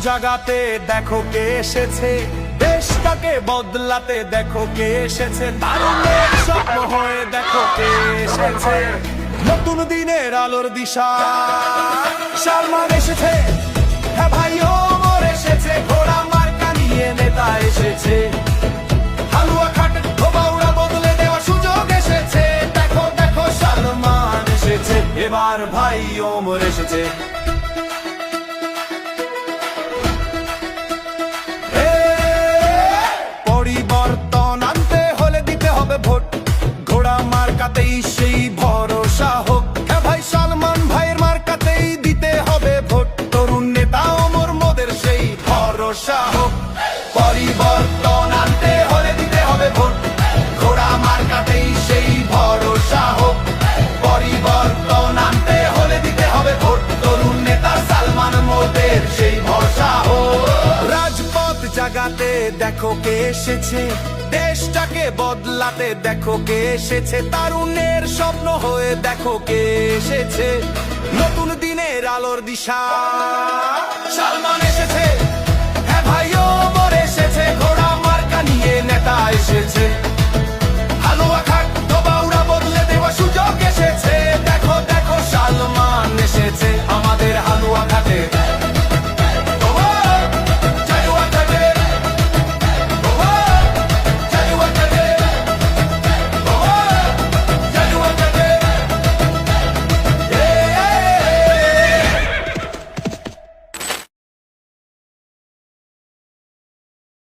জাগাতে দেখো কে এসেছে, দেশটাকে বদলাতে দেখো কে এসেছে, তারুণ্যের স্বপ্ন হয়ে দেখো কে এসেছে, নতুন দিনের আলোর দিশা সালমান এসেছে। হ্যাঁ ভাই ওমর এসেছে, ঘোড়া মার্কা নিয়ে নেতা এসেছে, হালুয়া খাট ধোবাউড়া বদলে দেওয়া সুযোগ এসেছে, দেখো দেখো সালমান এসেছে, এবার ভাই ওমর এসেছে। পরিবর্তন আনতে হলে দিতে হবে ভোট, ঘোড়া মার্কাতেই সেই ভরসা হোক। হ্যাঁ ভাই সালমান ভাইয়ের মার্কাতেই দিতে হবে ভোট, তরুণ নেতা ওমর মোদের সেই ভরসা হোক। পরিবর্তন আনতে হলে দিতে হবে ভোট, ঘোড়া মার্কাতেই সেই ভরসা হোক। পরিবর্তন আনতে হলে দিতে হবে ভোট, তরুণ নেতা সালমান মোদের সেই ভরসা হোক। রাজপথ জাগাতে দেখো কে এসেছে, দেশটাকে বদলাতে দেখো কে এসেছে, তারুণ্যের স্বপ্ন হয়ে দেখো কে এসেছে, নতুন দিনের আলোর দিশা